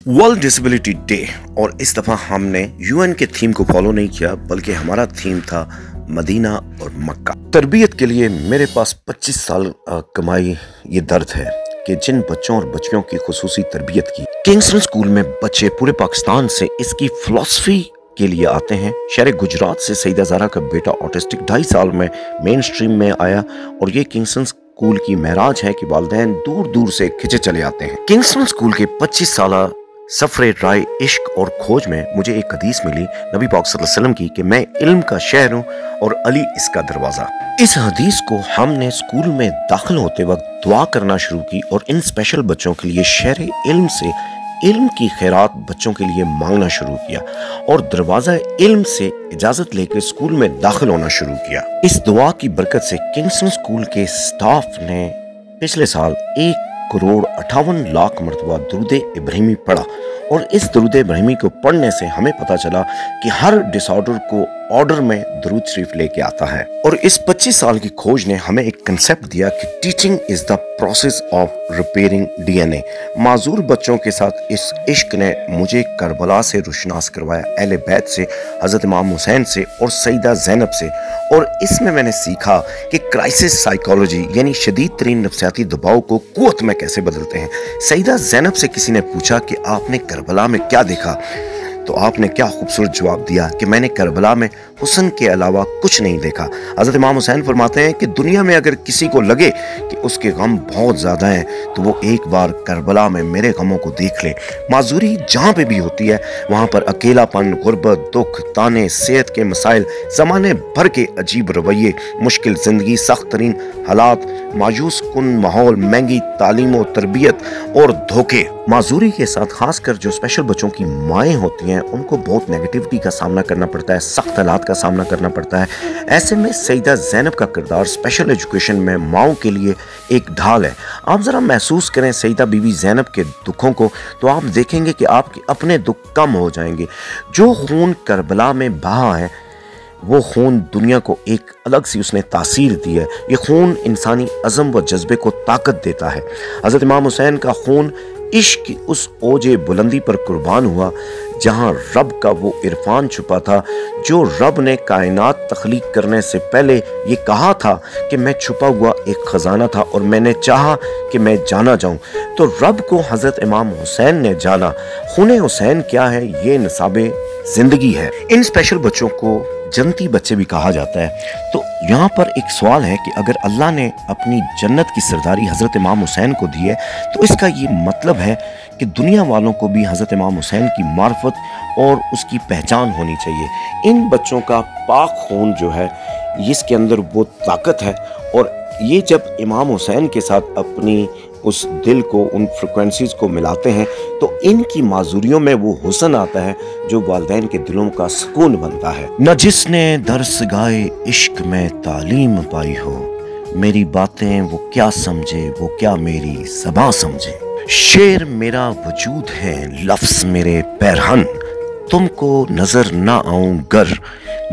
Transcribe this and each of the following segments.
World disability day, और इस दफ़ा हमने यूएन के थीम को फॉलो नहीं किया बल्कि हमारा थीम था मदीना और मक्का। तरबियत के लिए मेरे पास 25 साल कमाई ये दर्द है कि जिन बच्चों और बच्चियों की खुसूसी तरबियत की। किंगस्टन स्कूल में बच्चे पूरे पाकिस्तान से इसकी फिलॉसफी के लिए आते हैं। शहर गुजरात से सईदा ज़हरा का बेटा ऑटिस्टिक 2.5 साल में मेन स्ट्रीम में आया, और ये किंगस्टन स्कूल की महराज है कि वालिदैन दूर दूर से खिंचे चले आते हैं। किंगस्टन स्कूल के 25 साल सफरे राय इश्क और खोज में मुझे एक हदीस मिली नबी पाक सल्लल्लाहु अलैहि वसल्लम की कि मैं इल्म का शहर हूँ और अली इसका दरवाज़ा। इस हदीस को हमने स्कूल में दाखिल होते वक्त दुआ करना शुरू की और इन स्पेशल बच्चों के लिए शहर इल्म से इल्म की खैरात बच्चों के लिए मांगना शुरू किया और दरवाज़ा इल्म से इजाज़त लेकर स्कूल में दाखिल होना शुरू किया। इस दुआ की बरकत से किंगस्टन स्कूल के स्टाफ ने पिछले साल 1,58,00,000 मरतबा दुरूद इब्राहिमी पढ़ा, और इस दुरूद इब्राहिमी को पढ़ने से हमें पता चला कि हर डिसऑर्डर को ऑर्डर में दुरूद शरीफ लेके आता है। और इस 25 साल की खोज ने हमें एक कंसेप्ट दिया कि teaching is the process of repairing DNA. माजूर बच्चों के साथ इस इश्क ने मुझे करबला से रुशनास करवाया, अहले बैत से, हज़रत इमाम हुसैन से और सईदा ज़ैनब से। और इसमें मैंने सीखा कि क्राइसिस साइकोलॉजी यानी शदीद तरीन नफ्सियाती दबाव को कुव्वत में कैसे बदलते हैं। सईदा ज़ैनब से किसी ने पूछा कि आपने करबला में क्या देखा, तो आपने क्या खूबसूरत जवाब दिया कि मैंने करबला में हुस्न के अलावा कुछ नहीं देखा। हज़रत इमाम हुसैन फरमाते हैं कि दुनिया में अगर किसी को लगे कि उसके गम बहुत ज़्यादा हैं तो वो एक बार करबला में मेरे गमों को देख ले। माजूरी जहाँ पे भी होती है वहाँ पर अकेलापन, गुर्बत, दुख, ताने, सेहत के मसाइल, ज़माने भर के अजीब रवैये, मुश्किल ज़िंदगी, सख्त तरीन हालात, मायूस कुन माहौल, महंगी तालीम और तरबियत और धोखे। माजूरी के साथ खासकर जो स्पेशल बच्चों की माएँ होती हैं उनको बहुत नेगेटिविटी का सामना करना पड़ता है, सख्त हालात का सामना करना पड़ता है। ऐसे में सईदा ज़ैनब का किरदार स्पेशल एजुकेशन में माओं के लिए एक ढाल है। आप ज़रा महसूस करें सईदा बीबी ज़ैनब के दुखों को, तो आप देखेंगे कि आपके अपने दुख कम हो जाएंगे। जो खून करबला में बहा है वो खून दुनिया को एक अलग सी उसने तासीर दी है। ये खून इंसानी अज़म व जज्बे को ताकत देता है। हज़रत इमाम हुसैन का खून इश्क की उस ओजे बुलंदी पर कुर्बान हुआ जहाँ रब का वो इरफान छुपा था, जो रब ने कायनात तख्लीक करने से पहले ये कहा था कि मैं छुपा हुआ एक खजाना था और मैंने चाहा कि मैं जाना जाऊं। तो रब को हज़रत इमाम हुसैन ने जाना। खून हुसैन क्या है? ये निसाबे जिंदगी है। इन स्पेशल बच्चों को जन्नती बच्चे भी कहा जाता है। तो यहाँ पर एक सवाल है कि अगर अल्लाह ने अपनी जन्नत की सरदारी हज़रत इमाम हुसैन को दी है तो इसका ये मतलब है कि दुनिया वालों को भी हज़रत इमाम हुसैन की मार्फत और उसकी पहचान होनी चाहिए। इन बच्चों का पाक खून जो है इसके अंदर वो ताकत है, और ये जब इमाम हुसैन के साथ अपनी उस दिल को, उन फ्रिक्वेंसीज को मिलाते हैं तो इनकी माजूरियों में वो हुस्न आता है जो वालिदैन के दिलों का सुकून बनता है। न जिसने दर्स गाए इश्क में तालीम पाई हो, मेरी बातें वो क्या समझे, वो क्या मेरी ज़बां समझे। शेर मेरा वजूद है, लफ्ज़ मेरे पैरहन, तुमको नजर ना आऊं गर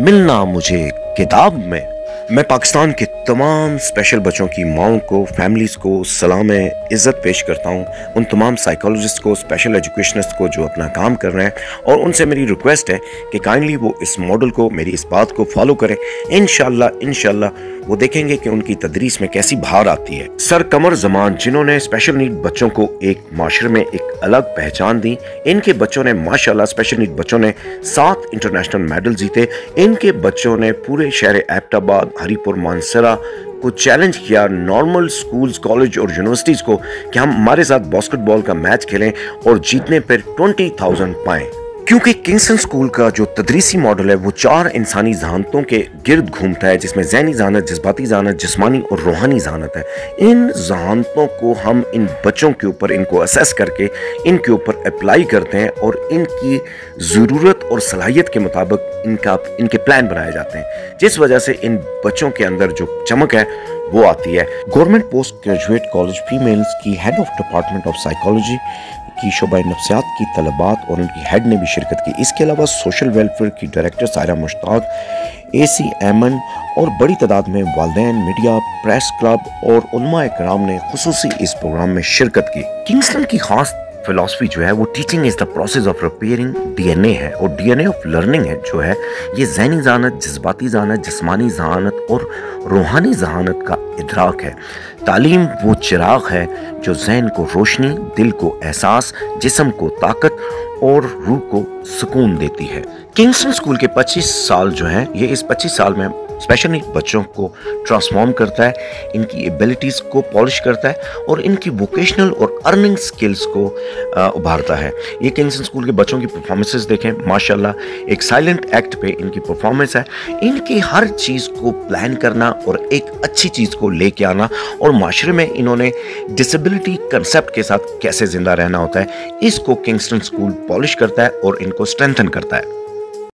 मिलना मुझे किताब में। मैं पाकिस्तान के तमाम स्पेशल बच्चों की माओं को, फैमिलीज़ को सलाम इज़्ज़त पेश करता हूँ। उन तमाम साइकोलॉजिस्ट को, स्पेशल एजुकेशनिस्ट को जो अपना काम कर रहे हैं, और उनसे मेरी रिक्वेस्ट है कि काइंडली वो इस मॉडल को, मेरी इस बात को फॉलो करें। इंशाल्लाह वो देखेंगे कि उनकी तदरीस में कैसी बहार आती है। सर कमर ज़मान जिन्होंने स्पेशल नीड बच्चों को एक माशरे में एक अलग पहचान दी, इनके बच्चों ने माशाल्लाह, स्पेशल नीड बच्चों ने 7 इंटरनेशनल मेडल जीते। इनके बच्चों ने पूरे शहर एबटाबाद, हरीपुर, मानसरा को चैलेंज किया नॉर्मल स्कूल्स, कॉलेज और यूनिवर्सिटीज़ को कि हम हमारे साथ बास्केटबॉल का मैच खेलें और जीतने पर 20,000 पाएं। क्योंकि किंगस्टन स्कूल का जो तदरीसी मॉडल है वो 4 इंसानी जहानतों के गिर्द घूमता है, जिसमें ज़हनी जहानत, जज्बाती जहानत, जिस्मानी और रूहानी जहानत है। इन जहानतों को हम इन बच्चों के ऊपर, इनको असेस करके इनके ऊपर अप्लाई करते हैं और इनकी ज़रूरत और सलाहियत के मुताबिक इनके प्लान बनाए जाते हैं, जिस वजह से इन बच्चों के अंदर जो चमक है वो आती है। Government post graduate college females की head of department of psychology की शोबा नफ्सियात की तलबात और उनकी हेड ने भी शिरकत की। इसके अलावा सोशल वेलफेयर की डायरेक्टर सायरा मुश्ताक, AC एमन और बड़ी तादाद में वालिदैन, मीडिया, प्रेस क्लब और उलमा इकराम ने खुसूसी इस प्रोग्राम में शिरकत की। किंगस्टन की खास फिलॉसफी जो है वो teaching is the process of repairing DNA है, और डीएनए ऑफ लर्निंग है जो है ये ज़हनी ज़हानत, जज्बाती ज़हानत, जिस्मानी ज़हानत और रूहानी ज़हानत का इदराक है। तालीम वो चिराग है जो ज़हन को रोशनी, दिल को एहसास, जिस्म को ताकत और रूह को सुकून देती है। किंगस्टन स्कूल के 25 साल जो हैं, ये इस 25 साल में स्पेशली बच्चों को ट्रांसफॉर्म करता है, इनकी एबिलिटीज़ को पॉलिश करता है और इनकी वोकेशनल और अर्निंग स्किल्स को उभारता है। ये किंगस्टन स्कूल के बच्चों की परफॉर्मेंसेस देखें, माशाल्लाह एक साइलेंट एक्ट पे इनकी परफॉर्मेंस है। इनकी हर चीज़ को प्लान करना और एक अच्छी चीज़ को लेके आना, और माशरे में इन्होंने डिसेबिलिटी कंसेप्ट के साथ कैसे ज़िंदा रहना होता है, इसको किंगस्टन स्कूल पॉलिश करता है और इनको स्ट्रेंथन करता है।